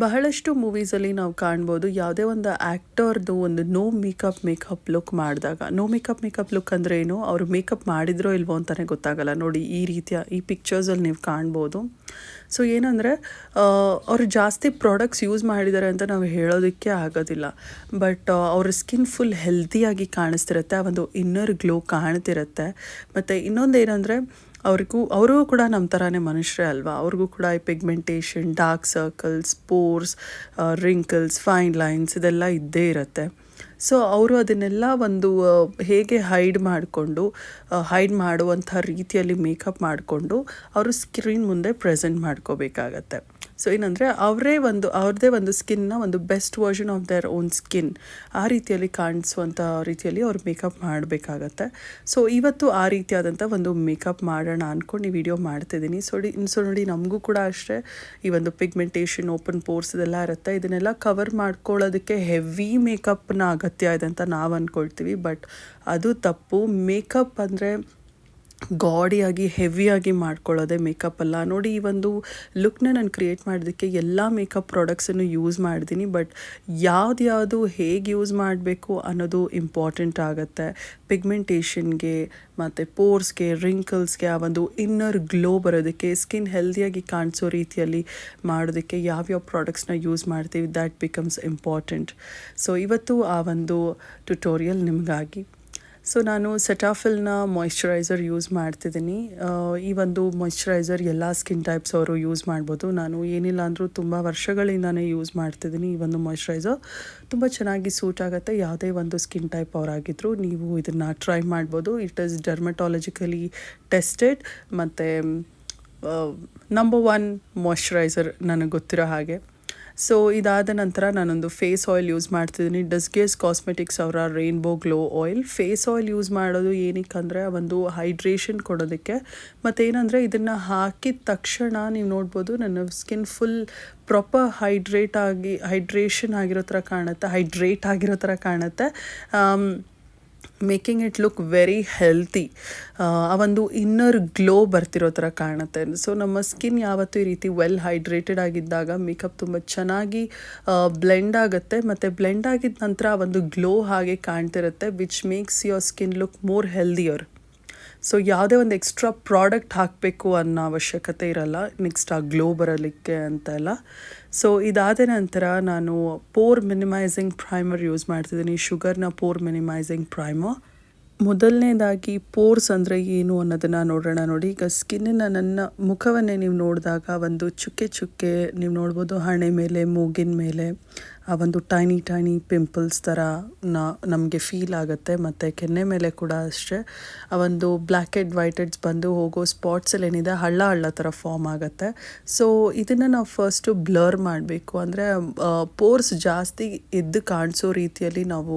ಬಹಳಷ್ಟು ಮೂವೀಸಲ್ಲಿ ನಾವು ಕಾಣ್ಬೋದು ಯಾವುದೇ ಒಂದು ಆ್ಯಕ್ಟರ್ದು ಒಂದು ನೋ ಮೇಕಪ್ ಲುಕ್ ಮಾಡಿದಾಗ ಮೇಕಪ್ ಲುಕ್ ಅಂದರೆ ಏನು, ಅವರು ಮೇಕಪ್ ಮಾಡಿದ್ರೋ ಇಲ್ವೋ ಅಂತಲೇ ಗೊತ್ತಾಗಲ್ಲ. ನೋಡಿ ಈ ರೀತಿಯ ಈ ಪಿಕ್ಚರ್ಸಲ್ಲಿ ನೀವು ಕಾಣ್ಬೋದು. ಸೊ ಏನಂದರೆ ಅವರು ಜಾಸ್ತಿ ಪ್ರಾಡಕ್ಟ್ಸ್ ಯೂಸ್ ಮಾಡಿದ್ದಾರೆ ಅಂತ ನಾವು ಹೇಳೋದಕ್ಕೆ ಆಗೋದಿಲ್ಲ. ಬಟ್ ಅವ್ರ ಸ್ಕಿನ್ ಫುಲ್ ಹೆಲ್ತಿಯಾಗಿ ಕಾಣಿಸ್ತಿರುತ್ತೆ, ಆ ಒಂದು ಇನ್ನರ್ ಗ್ಲೋ ಕಾಣ್ತಿರುತ್ತೆ. ಮತ್ತು ಇನ್ನೊಂದು ಏನಂದರೆ ಅವರು ಕೂಡ ನಮ್ಮ ಥರನೇ ಮನುಷ್ಯರೇ ಅಲ್ವಾ. ಅವ್ರಿಗೂ ಕೂಡ ಈ pigmentation, dark circles, pores, wrinkles, fine lines ಇದೆಲ್ಲ ಇದ್ದೇ ಇರುತ್ತೆ. ಸೊ ಅವರು ಅದನ್ನೆಲ್ಲ ಒಂದು ಹೇಗೆ ಹೈಡ್ ಮಾಡುವಂಥ ರೀತಿಯಲ್ಲಿ ಮೇಕಪ್ ಮಾಡಿಕೊಂಡು ಅವರು ಸ್ಕ್ರೀನ್ ಮುಂದೆ ಪ್ರೆಸೆಂಟ್ ಮಾಡ್ಕೋಬೇಕಾಗತ್ತೆ. ಸೊ ಏನಂದರೆ ಅವ್ರದ್ದೇ ಒಂದು ಸ್ಕಿನ್ನ ಒಂದು best version of their own skin ಆ ರೀತಿಯಲ್ಲಿ ಕಾಣಿಸುವಂಥ ರೀತಿಯಲ್ಲಿ ಅವ್ರು ಮೇಕಪ್ ಮಾಡಬೇಕಾಗತ್ತೆ. ಸೊ ಇವತ್ತು ಆ ರೀತಿಯಾದಂಥ ಒಂದು ಮೇಕಪ್ ಮಾಡೋಣ ಅಂದ್ಕೊಂಡು ಈ ವಿಡಿಯೋ ಮಾಡ್ತಿದ್ದೀನಿ. ಸೊ ನೋಡಿ ನಮಗೂ ಕೂಡ ಅಷ್ಟೇ ಈ ಒಂದು ಪಿಗ್ಮೆಂಟೇಷನ್, ಓಪನ್ ಪೋರ್ಸ್ ಇದೆಲ್ಲ ಇರುತ್ತೆ. ಇದನ್ನೆಲ್ಲ ಕವರ್ ಮಾಡ್ಕೊಳ್ಳೋದಕ್ಕೆ ಹೆವಿ ಮೇಕಪ್ನ ಅಗತ್ಯ ಇದೆ ಅಂತ ನಾವು ಅಂದ್ಕೊಳ್ತೀವಿ. ಬಟ್ ಅದು ತಪ್ಪು. ಮೇಕಪ್ ಅಂದರೆ ಗಾಡಿಯಾಗಿ ಹೆವಿಯಾಗಿ ಮಾಡ್ಕೊಳ್ಳೋದೇ ಮೇಕಪ್ ಅಲ್ಲ. ನೋಡಿ ಈ ಒಂದು ಲುಕ್ನ ನಾನು ಕ್ರಿಯೇಟ್ ಮಾಡೋದಕ್ಕೆ ಎಲ್ಲ ಮೇಕಪ್ ಪ್ರಾಡಕ್ಟ್ಸನ್ನು ಯೂಸ್ ಮಾಡಿದ್ದೀನಿ. ಬಟ್ ಯಾವುದು ಹೇಗೆ ಯೂಸ್ ಮಾಡಬೇಕು ಅನ್ನೋದು ಇಂಪಾರ್ಟೆಂಟ್ ಆಗುತ್ತೆ. ಪಿಗ್ಮೆಂಟೇಷನ್ಗೆ ಮತ್ತು ಪೋರ್ಸ್ಗೆ, ರಿಂಕಲ್ಸ್ಗೆ ಆ ಒಂದು ಇನ್ನರ್ ಗ್ಲೋ ಬರೋದಕ್ಕೆ, ಸ್ಕಿನ್ ಹೆಲ್ದಿಯಾಗಿ ಕಾಣಿಸೋ ರೀತಿಯಲ್ಲಿ ಮಾಡೋದಕ್ಕೆ ಯಾವ್ಯಾವ ಪ್ರಾಡಕ್ಟ್ಸ್ನ ಯೂಸ್ ಮಾಡ್ತೀವಿ, ದ್ಯಾಟ್ ಬಿಕಮ್ಸ್ ಇಂಪಾರ್ಟೆಂಟ್. ಸೊ ಇವತ್ತು ಆ ಒಂದು ಟ್ಯುಟೋರಿಯಲ್ ನಿಮಗಾಗಿ. ಸೊ ನಾನು ಸೆಟಾಫಿಲ್ನ ಮಾಯಿಶ್ಚರೈಸರ್ ಯೂಸ್ ಮಾಡ್ತಿದ್ದೀನಿ. ಈ ಒಂದು ಮಾಯಿಶ್ಚರೈಸರ್ ಎಲ್ಲ ಸ್ಕಿನ್ ಟೈಪ್ಸ್ ಅವರು ಯೂಸ್ ಮಾಡ್ಬೋದು. ನಾನು ಏನಿಲ್ಲ ಅಂದರೂ ತುಂಬ ವರ್ಷಗಳಿಂದನೇ ಯೂಸ್ ಮಾಡ್ತಿದ್ದೀನಿ. ಈ ಒಂದು ಮಾಯಿಶ್ಚರೈಸರ್ ತುಂಬ ಚೆನ್ನಾಗಿ ಸೂಟ್ ಆಗುತ್ತೆ. ಯಾವುದೇ ಒಂದು ಸ್ಕಿನ್ ಟೈಪ್ ಅವರಾಗಿದ್ದರೂ ನೀವು ಇದನ್ನು ಟ್ರೈ ಮಾಡ್ಬೋದು. ಇಟ್ ಈಸ್ ಡರ್ಮಟಾಲಜಿಕಲಿ ಟೆಸ್ಟೆಡ್ ಮತ್ತು ನಂಬರ್ 1 ಮಾಯಿಶ್ಚರೈಸರ್ ನನಗೆ ಗೊತ್ತಿರೋ ಹಾಗೆ. ಸೊ ಇದಾದ ನಂತರ ನಾನೊಂದು ಫೇಸ್ ಆಯಿಲ್ ಯೂಸ್ ಮಾಡ್ತಿದ್ದೀನಿ. ಡಸ್ಗೇಸ್ ಕಾಸ್ಮೆಟಿಕ್ಸ್ ಅವರ rainbow glow oil. Face oil use ಮಾಡೋದು ಏನಕ್ಕೆ ಒಂದು ಹೈಡ್ರೇಷನ್ ಕೊಡೋದಕ್ಕೆ. ಮತ್ತೇನಂದರೆ ಇದನ್ನು ಹಾಕಿದ ತಕ್ಷಣ ನೀವು ನೋಡ್ಬೋದು ನನ್ನ ಸ್ಕಿನ್ ಫುಲ್ ಪ್ರಾಪರ್ ಹೈಡ್ರೇಟ್ ಆಗಿರೋ ಥರ ಕಾಣುತ್ತೆ. Making it look very healthy. ಆ ಒಂದು ಇನ್ನರ್ ಗ್ಲೋ ಬರ್ತಿರೋ ಥರ ಕಾಣುತ್ತೆ. ಸೊ ನಮ್ಮ ಸ್ಕಿನ್ ಯಾವತ್ತೂ ಈ ರೀತಿ ವೆಲ್ ಹೈಡ್ರೇಟೆಡ್ ಆಗಿದ್ದಾಗ ಮೇಕಪ್ ತುಂಬ ಚೆನ್ನಾಗಿ ಬ್ಲೆಂಡ್ ಆಗುತ್ತೆ. ಮತ್ತು ಬ್ಲೆಂಡ್ ಆಗಿದ ನಂತರ ಆ ಒಂದು ಗ್ಲೋ ಹಾಗೆ ಕಾಣ್ತಿರುತ್ತೆ, which makes your skin look more healthier. So ಯಾವುದೇ ಒಂದು ಎಕ್ಸ್ಟ್ರಾ ಪ್ರಾಡಕ್ಟ್ ಹಾಕಬೇಕು ಅನ್ನೋ ಅವಶ್ಯಕತೆ ಇರಲ್ಲ ನೆಕ್ಸ್ಟ್ ಆ ಗ್ಲೋ ಬರಲಿಕ್ಕೆ ಅಂತೆಲ್ಲ. ಸೊ ಇದಾದ ನಂತರ ನಾನು ಪೋರ್ ಮಿನಿಮೈಸಿಂಗ್ ಪ್ರೈಮರ್ ಯೂಸ್ ಮಾಡ್ತಿದ್ದೀನಿ. ಶುಗರ್ನ ಪೋರ್ ಮಿನಿಮೈಸಿಂಗ್ ಪ್ರೈಮರ್. ಮೊದಲನೇದಾಗಿ ಪೋರ್ಸ್ ಅಂದರೆ ಏನು ಅನ್ನೋದನ್ನು ನೋಡೋಣ. ನೋಡಿ ಈಗ ಸ್ಕಿನ್ನಿನ ನನ್ನ ಮುಖವನ್ನೇ ನೀವು ನೋಡಿದಾಗ ಒಂದು ಚುಕ್ಕೆ ನೀವು ನೋಡ್ಬೋದು ಹಣೆ ಮೇಲೆ, ಮೂಗಿನ ಮೇಲೆ ಆ ಒಂದು ಟೈನಿ ಪಿಂಪಲ್ಸ್ ಥರ ನಮಗೆ ಫೀಲ್ ಆಗುತ್ತೆ. ಮತ್ತು ಕೆನ್ನೆ ಮೇಲೆ ಕೂಡ ಅಷ್ಟೇ ಆ ಒಂದು ಬ್ಲ್ಯಾಕ್ ಹೆಡ್ ವೈಟ್ ಹೆಡ್ಸ್ ಬಂದು ಹೋಗೋ ಸ್ಪಾಟ್ಸಲ್ಲಿ ಏನಿದೆ ಹಳ್ಳ ಥರ ಫಾರ್ಮ್ ಆಗುತ್ತೆ. ಸೊ ಇದನ್ನು ನಾವು ಫಸ್ಟು ಬ್ಲರ್ ಮಾಡಬೇಕು. ಅಂದರೆ ಪೋರ್ಸ್ ಜಾಸ್ತಿ ಎದ್ದು ಕಾಣಿಸೋ ರೀತಿಯಲ್ಲಿ ನಾವು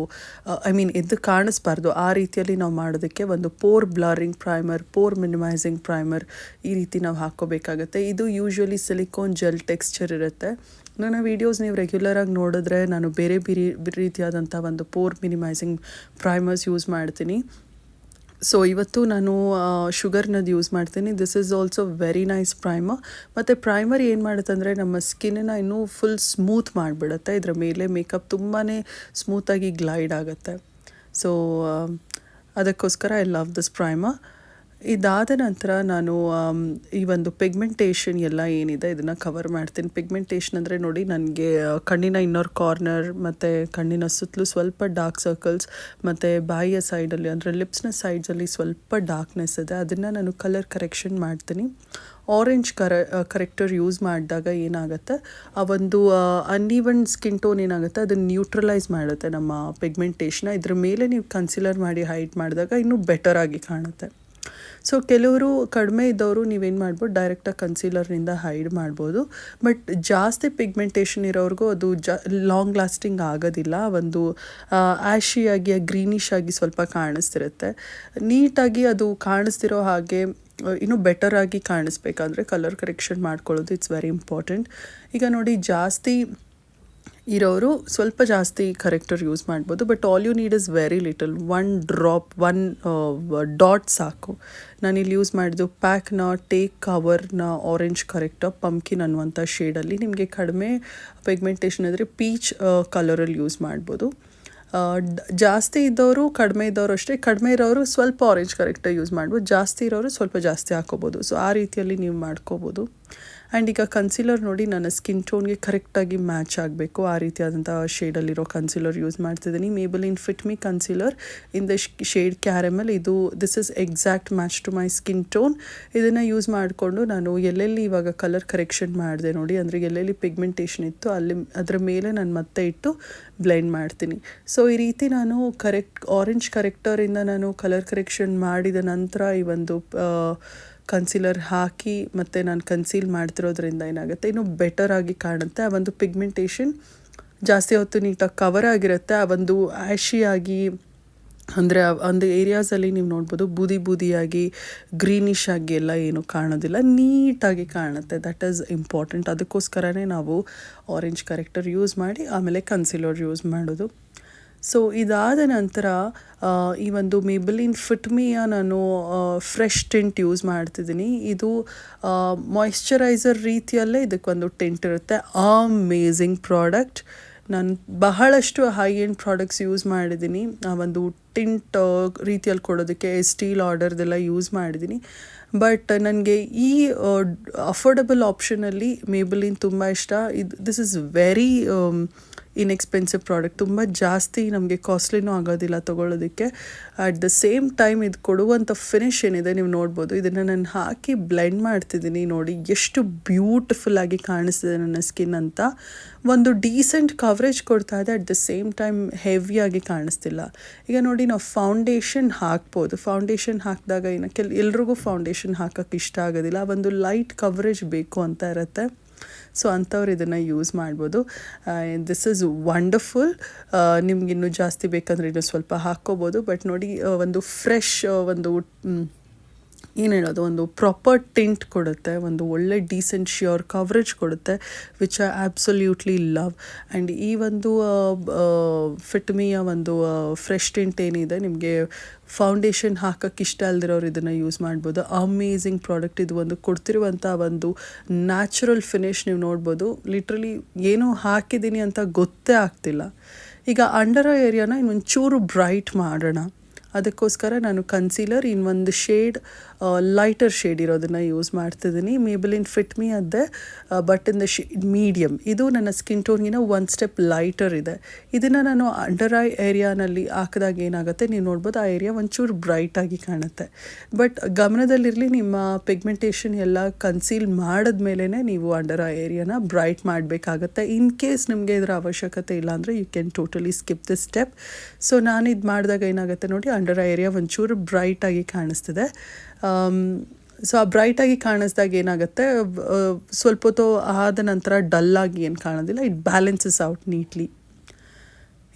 ಎದ್ದು ಕಾಣಿಸ್ಬಾರ್ದು. ಆ ರೀತಿಯಲ್ಲಿ ನಾವು ಮಾಡೋದಕ್ಕೆ ಒಂದು pore blurring primer, pore minimising primer ಈ ರೀತಿ ನಾವು ಹಾಕ್ಕೋಬೇಕಾಗತ್ತೆ. ಇದು ಯೂಶ್ವಲಿ ಸಿಲಿಕಾನ್ ಜೆಲ್ ಟೆಕ್ಸ್ಚರ್ ಇರುತ್ತೆ. ನನ್ನ ವೀಡಿಯೋಸ್ ನೀವು ರೆಗ್ಯುಲರಾಗಿ ನೋಡಿದ್ರೆ ನಾನು ಬೇರೆ ರೀತಿಯಾದಂಥ ಒಂದು ಪೋರ್ ಮಿನಿಮೈಸಿಂಗ್ ಪ್ರೈಮರ್ಸ್ ಯೂಸ್ ಮಾಡ್ತೀನಿ. ಸೊ ಇವತ್ತು ನಾನು ಶುಗರ್ನದ್ದು ಯೂಸ್ ಮಾಡ್ತೀನಿ. This is also very nice primer. ಮತ್ತು ಪ್ರೈಮರ್ ಏನು ಮಾಡುತ್ತೆ ಅಂದರೆ ನಮ್ಮ ಸ್ಕಿನ್ನನ್ನು ಇನ್ನೂ ಫುಲ್ ಸ್ಮೂತ್ ಮಾಡಿಬಿಡುತ್ತೆ. ಇದರ ಮೇಲೆ ಮೇಕಪ್ ತುಂಬಾ ಸ್ಮೂತಾಗಿ ಗ್ಲೈಡ್ ಆಗುತ್ತೆ. ಸೊ ಅದಕ್ಕೋಸ್ಕರ ಐ ಲವ್ ದಿಸ್ ಪ್ರೈಮರ್. ಇದಾದ ನಂತರ ನಾನು ಈ ಒಂದು ಪಿಗ್ಮೆಂಟೇಷನ್ ಎಲ್ಲ ಏನಿದೆ ಇದನ್ನು ಕವರ್ ಮಾಡ್ತೀನಿ. ಪಿಗ್ಮೆಂಟೇಷನ್ ಅಂದರೆ ನೋಡಿ ನನಗೆ ಕಣ್ಣಿನ ಇನ್ನರ್ ಕಾರ್ನರ್ ಮತ್ತು ಕಣ್ಣಿನ ಸುತ್ತಲೂ ಸ್ವಲ್ಪ ಡಾರ್ಕ್ ಸರ್ಕಲ್ಸ್ ಮತ್ತು ಬಾಯಿಯ ಸೈಡಲ್ಲಿ ಅಂದರೆ ಲಿಪ್ಸ್ನ ಸೈಡ್ಸಲ್ಲಿ ಸ್ವಲ್ಪ ಡಾರ್ಕ್ನೆಸ್ ಇದೆ. ಅದನ್ನು ನಾನು ಕಲರ್ ಕರೆಕ್ಷನ್ ಮಾಡ್ತೀನಿ. ಆರೆಂಜ್ ಕರೆಕ್ಟರ್ ಯೂಸ್ ಮಾಡಿದಾಗ ಏನಾಗುತ್ತೆ, ಆ ಒಂದು ಅನ್ಈವನ್ ಸ್ಕಿನ್ ಟೋನ್ ಏನಾಗುತ್ತೆ ಅದನ್ನು ನ್ಯೂಟ್ರಲೈಸ್ ಮಾಡುತ್ತೆ ನಮ್ಮ ಪಿಗ್ಮೆಂಟೇಷನ್ನ. ಇದ್ರ ಮೇಲೆ ನೀವು ಕನ್ಸಿಲರ್ ಮಾಡಿ ಹೈಡ್ ಮಾಡಿದಾಗ ಇನ್ನೂ ಬೆಟರಾಗಿ ಕಾಣುತ್ತೆ. ಸೊ ಕೆಲವರು ಕಡಿಮೆ ಇದ್ದವರು ನೀವೇನು ಮಾಡ್ಬೋದು, ಡೈರೆಕ್ಟಾಗಿ ಕನ್ಸೀಲರ್ನಿಂದ ಹೈಡ್ ಮಾಡ್ಬೋದು. ಬಟ್ ಜಾಸ್ತಿ ಪಿಗ್ಮೆಂಟೇಷನ್ ಇರೋರಿಗೂ ಅದು ಲಾಂಗ್ ಲಾಸ್ಟಿಂಗ್ ಆಗೋದಿಲ್ಲ. ಒಂದು ಆ್ಯಶಿಯಾಗಿ ಗ್ರೀನಿಶ್ ಆಗಿ ಸ್ವಲ್ಪ ಕಾಣಿಸ್ತಿರುತ್ತೆ. ನೀಟಾಗಿ ಅದು ಕಾಣಿಸ್ತಿರೋ ಹಾಗೆ ಇನ್ನೂ ಬೆಟರಾಗಿ ಕಾಣಿಸ್ಬೇಕಂದ್ರೆ ಕಲರ್ ಕರೆಕ್ಷನ್ ಮಾಡ್ಕೊಳ್ಳೋದು ಇಟ್ಸ್ ವೆರಿ ಇಂಪಾರ್ಟೆಂಟ್. ಈಗ ನೋಡಿ ಜಾಸ್ತಿ ಇರೋರು ಸ್ವಲ್ಪ ಜಾಸ್ತಿ ಕರೆಕ್ಟರ್ ಯೂಸ್ ಮಾಡ್ಬೋದು. But all you need is very little, 1 dot ಸಾಕು. ನಾನಿಲ್ಲಿ ಯೂಸ್ ಮಾಡಿದ್ದು ಪ್ಯಾಕ್ನ ಟೇಕ್ ಕವರ್ನ ಆರೆಂಜ್ ಕರೆಕ್ಟರ್ ಪಂಪ್ಕಿನ್ ಅನ್ನುವಂಥ ಶೇಡಲ್ಲಿ. ನಿಮಗೆ ಕಡಿಮೆ ಪಿಗ್ಮೆಂಟೇಷನ್ ಇದ್ದರೆ ಪೀಚ್ ಕಲರಲ್ಲಿ ಯೂಸ್ ಮಾಡ್ಬೋದು. ಜಾಸ್ತಿ ಇದ್ದವರು ಕಡಿಮೆ ಇದ್ದವರು ಅಷ್ಟೇ, ಕಡಿಮೆ ಇರೋರು ಸ್ವಲ್ಪ ಆರೆಂಜ್ ಕರೆಕ್ಟರ್ ಯೂಸ್ ಮಾಡ್ಬೋದು, ಜಾಸ್ತಿ ಇರೋರು ಸ್ವಲ್ಪ ಜಾಸ್ತಿ ಹಾಕೋಬೋದು. ಸೊ ಆ ರೀತಿಯಲ್ಲಿ ನೀವು ಮಾಡ್ಕೋಬೋದು. ಆ್ಯಂಡ್ ಈಗ ಕನ್ಸೀಲರ್ ನೋಡಿ ನನ್ನ ಸ್ಕಿನ್ ಟೋನ್ಗೆ ಕರೆಕ್ಟಾಗಿ ಮ್ಯಾಚ್ ಆಗಬೇಕು, ಆ ರೀತಿಯಾದಂಥ ಶೇಡಲ್ಲಿರೋ ಕನ್ಸೀಲರ್ ಯೂಸ್ ಮಾಡ್ತಿದ್ದೀನಿ. Maybelline fit me concealer in the shade caramel. This is exact match to my skin tone. ಇದನ್ನು ಯೂಸ್ ಮಾಡಿಕೊಂಡು ನಾನು ಎಲ್ಲೆಲ್ಲಿ ಇವಾಗ ಕಲರ್ ಕರೆಕ್ಷನ್ ಮಾಡಿದೆ ನೋಡಿ, ಅಂದರೆ ಎಲ್ಲೆಲ್ಲಿ ಪಿಗ್ಮೆಂಟೇಷನ್ ಇತ್ತು ಅಲ್ಲಿ ಅದರ ಮೇಲೆ ನಾನು ಮತ್ತೆ ಇಟ್ಟು ಬ್ಲೆಂಡ್ ಮಾಡ್ತೀನಿ. ಸೊ ಈ ರೀತಿ ನಾನು ಆರೆಂಜ್ ಕರೆಕ್ಟರಿಂದ ನಾನು ಕಲರ್ ಕರೆಕ್ಷನ್ ಮಾಡಿದ ನಂತರ ಈ ಒಂದು ಕನ್ಸೀಲರ್ ಹಾಕಿ ಮತ್ತು ನಾನು ಕನ್ಸೀಲ್ ಮಾಡ್ತಿರೋದ್ರಿಂದ ಏನಾಗುತ್ತೆ, ಇನ್ನೂ ಬೆಟರ್ ಆಗಿ ಕಾಣುತ್ತೆ. ಆ ಒಂದು ಪಿಗ್ಮೆಂಟೇಷನ್ ಜಾಸ್ತಿ ಹೊತ್ತು ನೀಟಾಗಿ ಕವರ್ ಆಗಿರುತ್ತೆ. ಆ ಒಂದು ಆ್ಯಶಿಯಾಗಿ, ಅಂದರೆ ಒಂದು ಏರಿಯಾಸಲ್ಲಿ ನೀವು ನೋಡ್ಬೋದು ಬೂದಿಯಾಗಿ ಗ್ರೀನಿಶ್ ಆಗಿ ಎಲ್ಲ ಏನು ಕಾಣೋದಿಲ್ಲ, ನೀಟಾಗಿ ಕಾಣುತ್ತೆ. That is important. ಅದಕ್ಕೋಸ್ಕರನೇ ನಾವು ಆರೆಂಜ್ ಕರೆಕ್ಟರ್ ಯೂಸ್ ಮಾಡಿ ಆಮೇಲೆ ಕನ್ಸೀಲರ್ ಯೂಸ್ ಮಾಡೋದು. ಸೊ ಇದಾದ ನಂತರ ಈ ಒಂದು ಮೇಬಲಿನ್ ಫಿಟ್ ಮಿಯ ನಾನು ಫ್ರೆಶ್ ಟಿಂಟ್ ಯೂಸ್ ಮಾಡ್ತಿದ್ದೀನಿ. ಇದು ಮಾಯಿಶ್ಚರೈಸರ್ ರೀತಿಯಲ್ಲೇ ಇದಕ್ಕೊಂದು ಟಿಂಟ್ ಇರುತ್ತೆ. Amazing product. ನಾನು ಬಹಳಷ್ಟು ಹೈ ಎಂಡ್ ಪ್ರಾಡಕ್ಟ್ಸ್ ಯೂಸ್ ಮಾಡಿದ್ದೀನಿ. ಆ ಒಂದು ಟಿಂಟ್ ರೀತಿಯಲ್ಲಿ ಕೊಡೋದಕ್ಕೆ ಸ್ಟೀಲ್ ಆರ್ಡರ್ದೆಲ್ಲ ಯೂಸ್ ಮಾಡಿದ್ದೀನಿ. ಬಟ್ ನನಗೆ ಈ ಅಫೋರ್ಡಬಲ್ ಆಪ್ಷನಲ್ಲಿ ಮೇಬಲಿನ್ ತುಂಬ ಇಷ್ಟ. This is very inexpensive product. ತುಂಬ ಜಾಸ್ತಿ ನಮಗೆ ಕಾಸ್ಟ್ಲಿನೂ ಆಗೋದಿಲ್ಲ ತೊಗೊಳ್ಳೋದಕ್ಕೆ. ಅಟ್ ದ ಸೇಮ್ ಟೈಮ್ ಇದು ಕೊಡುವಂಥ ಫಿನಿಶ್ ಏನಿದೆ ನೀವು ನೋಡ್ಬೋದು. ಇದನ್ನು ನಾನು ಹಾಕಿ ಬ್ಲೆಂಡ್ ಮಾಡ್ತಿದ್ದೀನಿ ನೋಡಿ ಎಷ್ಟು ಬ್ಯೂಟಿಫುಲ್ಲಾಗಿ ಕಾಣಿಸ್ತಿದೆ ನನ್ನ ಸ್ಕಿನ್ ಅಂತ. ಒಂದು ಡೀಸೆಂಟ್ ಕವರೇಜ್ ಕೊಡ್ತಾ ಇದೆ, ಅಟ್ ದ ಸೇಮ್ ಟೈಮ್ ಹೆವಿಯಾಗಿ ಕಾಣಿಸ್ತಿಲ್ಲ. ಈಗ ನೋಡಿ ನಾವು ಫೌಂಡೇಶನ್ ಹಾಕ್ಬೋದು. ಫೌಂಡೇಶನ್ ಹಾಕಿದಾಗ ಎಲ್ರಿಗೂ ಫೌಂಡೇಶನ್ ಹಾಕೋಕ್ಕೆ ಇಷ್ಟ ಆಗೋದಿಲ್ಲ, ಒಂದು ಲೈಟ್ ಕವರೇಜ್ ಬೇಕು ಅಂತ ಇರುತ್ತೆ. ಸೊ ಅಂಥವ್ರು ಇದನ್ನು ಯೂಸ್ ಮಾಡ್ಬೋದು. This is wonderful. ನಿಮ್ಗೆ ಇನ್ನೂ ಜಾಸ್ತಿ ಬೇಕಂದರೆ ಇನ್ನೂ ಸ್ವಲ್ಪ ಹಾಕ್ಕೋಬೋದು. ಬಟ್ ನೋಡಿ ಒಂದು ಫ್ರೆಶ್ ಏನು ಹೇಳೋದು, ಒಂದು ಪ್ರಾಪರ್ ಟಿಂಟ್ ಕೊಡುತ್ತೆ, ಒಂದು ಒಳ್ಳೆ ಡೀಸೆಂಟ್ ಶ್ಯೂರ್ ಕವರೇಜ್ ಕೊಡುತ್ತೆ, which I absolutely love. And ಈ ಒಂದು ಫಿಟ್ ಮಿಯ ಒಂದು ಫ್ರೆಶ್ ಟಿಂಟ್ ಏನಿದೆ, ನಿಮಗೆ ಫೌಂಡೇಶನ್ ಹಾಕೋಕ್ಕೆ ಇಷ್ಟ ಅಲ್ದಿರೋರು ಇದನ್ನು ಯೂಸ್ ಮಾಡ್ಬೋದು. Amazing product. ಇದು ಒಂದು ಕೊಡ್ತಿರುವಂಥ ಒಂದು ನ್ಯಾಚುರಲ್ ಫಿನಿಶ್ ನೀವು ನೋಡ್ಬೋದು. ಲಿಟ್ರಲಿ ಏನೋ ಹಾಕಿದ್ದೀನಿ ಅಂತ ಗೊತ್ತೇ ಆಗ್ತಿಲ್ಲ. ಈಗ ಅಂಡರ್ ಏರಿಯಾನ ಇನ್ನೊಂಚೂರು ಬ್ರೈಟ್ ಮಾಡೋಣ, ಅದಕ್ಕೋಸ್ಕರ ನಾನು ಕನ್ಸೀಲರ್ ಇನ್ನೊಂದು ಶೇಡ್ ಲೈಟರ್ ಶೇಡ್ ಇರೋದನ್ನು ಯೂಸ್ ಮಾಡ್ತಿದ್ದೀನಿ. ಮೇಬಲಿನ್ ಫಿಟ್ ಮಿ ಅದೇ, but in the shade medium. ಇದು ನನ್ನ ಸ್ಕಿನ್ ಟೋನ್ಗಿನ ಒಂದು ಸ್ಟೆಪ್ ಲೈಟರ್ ಇದೆ. ಇದನ್ನು ನಾನು ಅಂಡರ್ ಐ ಏರಿಯಾನಲ್ಲಿ ಹಾಕಿದಾಗ ಏನಾಗುತ್ತೆ ನೀವು ನೋಡ್ಬೋದು, ಆ ಏರಿಯಾ ಒಂಚೂರು ಬ್ರೈಟಾಗಿ ಕಾಣುತ್ತೆ. ಬಟ್ ಗಮನದಲ್ಲಿರಲಿ, ನಿಮ್ಮ ಪಿಗ್ಮೆಂಟೇಷನ್ ಎಲ್ಲ ಕನ್ಸೀಲ್ ಮಾಡಿದ್ಮೇಲೆ ನೀವು ಅಂಡರ್ ಐ ಏರಿಯಾನ ಬ್ರೈಟ್ ಮಾಡಬೇಕಾಗತ್ತೆ. ಇನ್ ಕೇಸ್ ನಿಮಗೆ ಇದರ ಅವಶ್ಯಕತೆ ಇಲ್ಲ ಅಂದರೆ you can totally skip this step. So ನಾನು ಇದು ಮಾಡಿದಾಗ ಏನಾಗುತ್ತೆ ನೋಡಿ, ಅಂಡರ್ ಐ ಏರಿಯಾ ಒಂಚೂರು ಬ್ರೈಟಾಗಿ ಕಾಣಿಸ್ತಿದೆ. ಸೊ ಆ ಬ್ರೈಟಾಗಿ ಕಾಣಿಸ್ದಾಗ ಏನಾಗುತ್ತೆ, ಸ್ವಲ್ಪ ಹೊತ್ತು ಆದ ನಂತರ ಡಲ್ಲಾಗಿ ಏನು ಕಾಣೋದಿಲ್ಲ, ಇಟ್ ಬ್ಯಾಲೆನ್ಸಸ್ ಔಟ್ ನೀಟ್ಲಿ.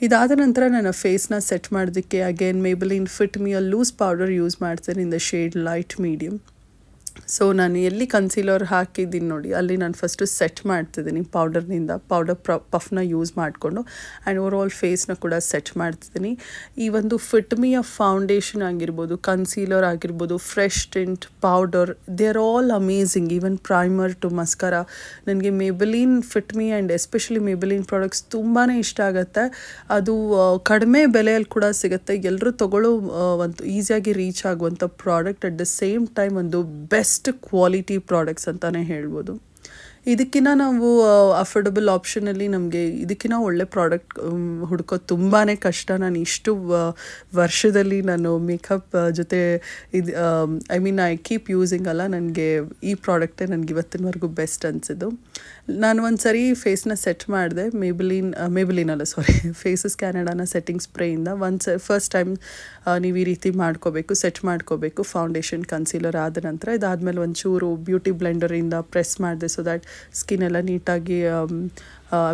ಇದಾದ ನಂತರ ನನ್ನ ಫೇಸ್ನ ಸೆಟ್ ಮಾಡೋದಕ್ಕೆ again Maybelline Fit Me loose powder use ಮಾಡ್ತೇನೆ in the shade light medium. So ನಾನು ಎಲ್ಲಿ ಕನ್ಸೀಲರ್ ಹಾಕಿದ್ದೀನಿ ನೋಡಿ, ಅಲ್ಲಿ ನಾನು ಫಸ್ಟು ಸೆಟ್ ಮಾಡ್ತಿದ್ದೀನಿ ಪೌಡರ್ ಪಫ್ನ ಯೂಸ್ ಮಾಡಿಕೊಂಡು. ಆ್ಯಂಡ್ ಓವರ್ ಫೇಸ್ನ ಕೂಡ ಸೆಟ್ ಮಾಡ್ತಿದ್ದೀನಿ. ಈ ಒಂದು ಫಿಟ್ ಮಿಯ ಫೌಂಡೇಶನ್ ಆಗಿರ್ಬೋದು, ಕನ್ಸೀಲರ್ ಆಗಿರ್ಬೋದು, fresh tint, powder, they are all amazing. Even primer to mascara. ನನಗೆ Maybelline fit Me and especially Maybelline products ತುಂಬಾ ಇಷ್ಟ ಆಗುತ್ತೆ. ಅದು ಕಡಿಮೆ ಬೆಲೆಯಲ್ಲಿ ಕೂಡ ಸಿಗುತ್ತೆ, ಎಲ್ಲರೂ ತೊಗೊಳ್ಳೋ ಒಂದು ಈಸಿಯಾಗಿ ರೀಚ್ ಆಗುವಂಥ product. At the same time ಒಂದು ಬೆಸ್ಟ್ ಕ್ವಾಲಿಟಿ ಪ್ರಾಡಕ್ಟ್ಸ್ ಅಂತಲೇ ಹೇಳ್ಬೋದು. ಇದಕ್ಕಿಂತ ನಾವು ಅಫೋರ್ಡಬಲ್ ಆಪ್ಷನಲ್ಲಿ ನಮಗೆ ಇದಕ್ಕಿಂತ ಒಳ್ಳೆ ಪ್ರಾಡಕ್ಟ್ ಹುಡ್ಕೋದು ತುಂಬಾ ಕಷ್ಟ. ನಾನು ಇಷ್ಟು ವರ್ಷದಲ್ಲಿ ನಾನು ಮೇಕಪ್ ಜೊತೆ ಐ ಕೀಪ್ ಯೂಸಿಂಗ್ ಅಲ್ಲ, ನನಗೆ ಈ ಪ್ರಾಡಕ್ಟೇ ನನಗೆ ಇವತ್ತಿನವರೆಗೂ ಬೆಸ್ಟ್ ಅನಿಸಿದ್ದು. ನಾನು ಒಂದು ಸರಿ ಫೇಸ್ನ ಸೆಟ್ ಮಾಡಿದೆ ಮೇಬಲಿನ್ ಅಲ್ಲ ಸಾರಿ ಫೇಸಸ್ ಕ್ಯಾನಡಾನ ಸೆಟ್ಟಿಂಗ್ ಸ್ಪ್ರೇಯಿಂದ. ಫಸ್ಟ್ ಟೈಮ್ ನೀವು ಈ ರೀತಿ ಸೆಟ್ ಮಾಡ್ಕೋಬೇಕು ಫೌಂಡೇಶನ್ ಕನ್ಸೀಲರ್ ಆದ ನಂತರ. ಇದಾದಮೇಲೆ ಒಂಚೂರು ಬ್ಯೂಟಿ ಬ್ಲೆಂಡರಿಂದ ಪ್ರೆಸ್ ಮಾಡಿದೆ, ಸೊ ದ್ಯಾಟ್ ಸ್ಕಿನ್ ಎಲ್ಲ ನೀಟಾಗಿ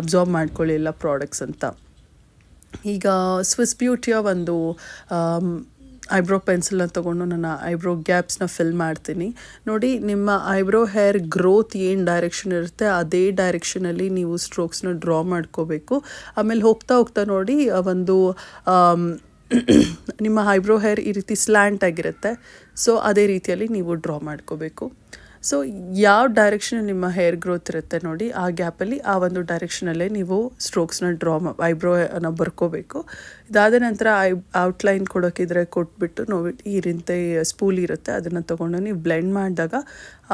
ಅಬ್ಸಾರ್ಬ್ ಮಾಡ್ಕೊಳ್ಳಿ ಎಲ್ಲ ಪ್ರಾಡಕ್ಟ್ಸ್ ಅಂತ. ಈಗ ಸ್ವಿಸ್ ಬ್ಯೂಟಿಯ ಒಂದು ಐಬ್ರೋ ಪೆನ್ಸಿಲ್ನ ತೊಗೊಂಡು ನನ್ನ ಐಬ್ರೋ ಗ್ಯಾಪ್ಸ್ನ ಫಿಲ್ ಮಾಡ್ತೀನಿ. ನೋಡಿ, ನಿಮ್ಮ ಐಬ್ರೋ ಹೇರ್ ಗ್ರೋತ್ ಏನು ಡೈರೆಕ್ಷನ್ ಇರುತ್ತೆ ಅದೇ ಡೈರೆಕ್ಷನಲ್ಲಿ ನೀವು ಸ್ಟ್ರೋಕ್ಸ್ನ ಡ್ರಾ ಮಾಡ್ಕೋಬೇಕು. ಆಮೇಲೆ ಹೋಗ್ತಾ ಹೋಗ್ತಾ ನೋಡಿ ಒಂದು ನಿಮ್ಮ ಐಬ್ರೋ ಹೇರ್ ಈ ರೀತಿ ಸ್ಲ್ಯಾಂಟ್ ಆಗಿರುತ್ತೆ. ಸೊ ಅದೇ ರೀತಿಯಲ್ಲಿ ನೀವು ಡ್ರಾ ಮಾಡ್ಕೋಬೇಕು. ಸೊ ಯಾವ ಡೈರೆಕ್ಷನ್ ನಿಮ್ಮ ಹೇರ್ ಗ್ರೋತ್ ಇರುತ್ತೆ ನೋಡಿ, ಆ ಗ್ಯಾಪಲ್ಲಿ ಆ ಒಂದು ಡೈರೆಕ್ಷನಲ್ಲೇ ನೀವು ಸ್ಟ್ರೋಕ್ಸ್ನ ಐಬ್ರೋನ ಬರ್ಕೋಬೇಕು. ಇದಾದ ನಂತರ ಔಟ್ಲೈನ್ ಕೊಡೋಕ್ಕಿದ್ರೆ ಕೊಟ್ಬಿಟ್ಟು ನೋಡಿ, ಈ ರೀತಿ ಸ್ಪೂಲ್ ಇರುತ್ತೆ, ಅದನ್ನು ತೊಗೊಂಡು ನೀವು ಬ್ಲೆಂಡ್ ಮಾಡಿದಾಗ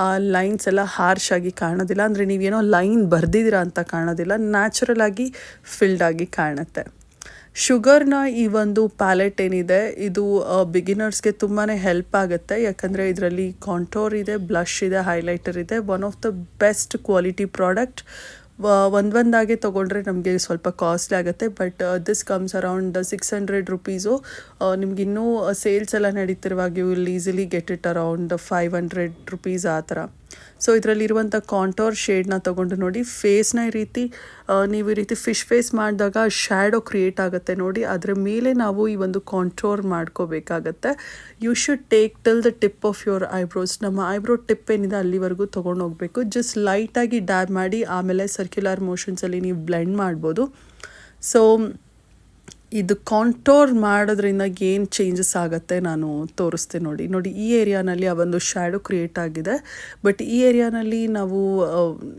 ಆ ಲೈನ್ಸ್ ಎಲ್ಲ ಹಾರ್ಶ್ ಆಗಿ ಕಾಣೋದಿಲ್ಲ. ಅಂದರೆ ನೀವೇನೋ ಲೈನ್ ಬರ್ದಿದ್ದೀರಾ ಅಂತ ಕಾಣೋದಿಲ್ಲ, ನ್ಯಾಚುರಲ್ ಆಗಿ ಫಿಲ್ಡ್ ಆಗಿ ಕಾಣುತ್ತೆ. ಶುಗರ್ನ ಈ ಒಂದು ಪ್ಯಾಲೆಟ್ ಏನಿದೆ ಇದು ಬಿಗಿನರ್ಸ್ಗೆ ತುಂಬಾ ಹೆಲ್ಪ್ ಆಗುತ್ತೆ. ಯಾಕಂದರೆ ಇದರಲ್ಲಿ ಕಾಂಟೋರ್ ಇದೆ, ಬ್ಲಷ್ ಇದೆ, ಹೈಲೈಟರ್ ಇದೆ. One of the best quality product. ಒಂದಾಗೆ ತೊಗೊಂಡ್ರೆ ನಮಗೆ ಸ್ವಲ್ಪ ಕಾಸ್ಟ್ಲಿ ಆಗುತ್ತೆ, but this comes around 600 rupees. ನಿಮಗಿನ್ನೂ ಸೇಲ್ಸ್ ಎಲ್ಲ ನಡೀತಿರುವಾಗ you will easily get it around 500 rupees ಆ ಥರ. ಸೊ ಇದರಲ್ಲಿರುವಂಥ ಕಾಂಟೋರ್ ಶೇಡ್ನ ತೊಗೊಂಡು ನೋಡಿ, ಫೇಸ್ನ ನೀವು ಈ ರೀತಿ ಫಿಶ್ ಫೇಸ್ ಮಾಡಿದಾಗ ಶ್ಯಾಡೋ ಕ್ರಿಯೇಟ್ ಆಗುತ್ತೆ ನೋಡಿ, ಅದರ ಮೇಲೆ ನಾವು ಈ ಒಂದು ಕಾಂಟೋರ್ ಮಾಡ್ಕೋಬೇಕಾಗತ್ತೆ. You should take till the tip of your eyebrows. ನಮ್ಮ ಐಬ್ರೋ ಟಿಪ್ ಏನಿದೆ ಅಲ್ಲಿವರೆಗೂ ತೊಗೊಂಡು ಹೋಗಬೇಕು. ಜಸ್ಟ್ ಲೈಟಾಗಿ ಡ್ಯಾಬ್ ಮಾಡಿ ಆಮೇಲೆ ಸರ್ಕ್ಯುಲರ್ ಮೋಷನ್ಸಲ್ಲಿ ನೀವು ಬ್ಲೆಂಡ್ ಮಾಡ್ಬೋದು. ಸೊ ಇದು ಕಾಂಟೋರ್ ಮಾಡೋದ್ರಿಂದ ಏನು ಚೇಂಜಸ್ ಆಗುತ್ತೆ ನಾನು ತೋರಿಸ್ತೀನಿ ನೋಡಿ. ಈ ಏರಿಯಾನಲ್ಲಿ ಆ ಒಂದು ಶ್ಯಾಡೋ ಕ್ರಿಯೇಟ್ ಆಗಿದೆ, ಬಟ್ ಈ ಏರಿಯಾನಲ್ಲಿ ನಾವು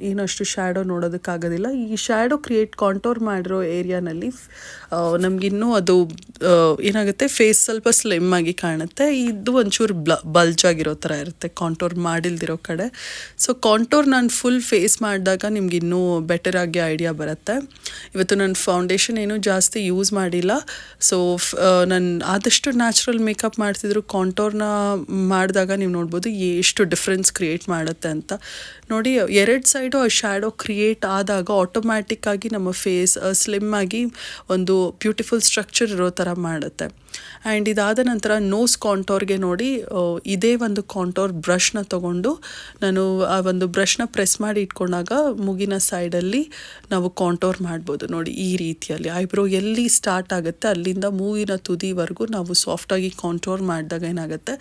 ಏನಷ್ಟು ಶ್ಯಾಡೋ ನೋಡೋದಕ್ಕಾಗೋದಿಲ್ಲ. ಈ ಶ್ಯಾಡೋ ಕಾಂಟೋರ್ ಮಾಡಿರೋ ಏರಿಯಾನಲ್ಲಿ ನಮಗಿನ್ನೂ ಅದು ಏನಾಗುತ್ತೆ, ಫೇಸ್ ಸ್ವಲ್ಪ ಸ್ಲಿಮ್ ಆಗಿ ಕಾಣುತ್ತೆ. ಇದು ಒಂಚೂರು ಬಲ್ಜ್ ಆಗಿರೋ ಥರ ಇರುತ್ತೆ ಕಾಂಟೋರ್ ಮಾಡಿಲ್ದಿರೋ ಕಡೆ. ಸೊ ಕಾಂಟೋರ್ ನಾನು ಫುಲ್ ಫೇಸ್ ಮಾಡಿದಾಗ ನಿಮಗಿನ್ನೂ ಬೆಟರ್ ಆಗಿ ಐಡಿಯಾ ಬರುತ್ತೆ. ಇವತ್ತು ನಾನು ಫೌಂಡೇಶನ್ ಏನು ಜಾಸ್ತಿ ಯೂಸ್ ಮಾಡಿಲ್ಲ. ಸೊ ನಾನು ಆದಷ್ಟು ನ್ಯಾಚುರಲ್ ಮೇಕಪ್ ಮಾಡ್ತಿದ್ರು ಕಾಂಟೋರ್ನ ಮಾಡಿದಾಗ ನೀವು ನೋಡ್ಬೋದು ಎಷ್ಟು ಡಿಫ್ರೆನ್ಸ್ ಕ್ರಿಯೇಟ್ ಮಾಡುತ್ತೆ ಅಂತ. ನೋಡಿ, ಎರಡು ಸೈಡು ಆ ಶ್ಯಾಡೋ ಕ್ರಿಯೇಟ್ ಆದಾಗ ಆಟೋಮ್ಯಾಟಿಕ್ಕಾಗಿ ನಮ್ಮ ಫೇಸ್ ಸ್ಲಿಮ್ ಆಗಿ ಒಂದು ಬ್ಯೂಟಿಫುಲ್ ಸ್ಟ್ರಕ್ಚರ್ ಇರೋ ಥರ ಮಾಡುತ್ತೆ. ಆ್ಯಂಡ್ ಇದಾದ ನಂತರ ನೋಸ್ ಕಾಂಟೋರ್ಗೆ ನೋಡಿ, ಇದೇ ಒಂದು ಕಾಂಟೋರ್ ಬ್ರಷ್ನ ತೊಗೊಂಡು ನಾನು ಆ ಒಂದು ಬ್ರಷ್ನ ಪ್ರೆಸ್ ಮಾಡಿ ಇಟ್ಕೊಂಡಾಗ ಮೂಗಿನ ಸೈಡಲ್ಲಿ ನಾವು ಕಾಂಟೋರ್ ಮಾಡ್ಬೋದು ನೋಡಿ. ಈ ರೀತಿಯಲ್ಲಿ ಐಬ್ರೋ ಎಲ್ಲಿ ಸ್ಟಾರ್ಟ್ ಆಗುತ್ತೆ ಅಲ್ಲಿಂದ ಮೂಗಿನ ತುದಿವರೆಗೂ ನಾವು ಸಾಫ್ಟಾಗಿ ಕಾಂಟೋರ್ ಮಾಡಿದಾಗ ಏನಾಗುತ್ತೆ,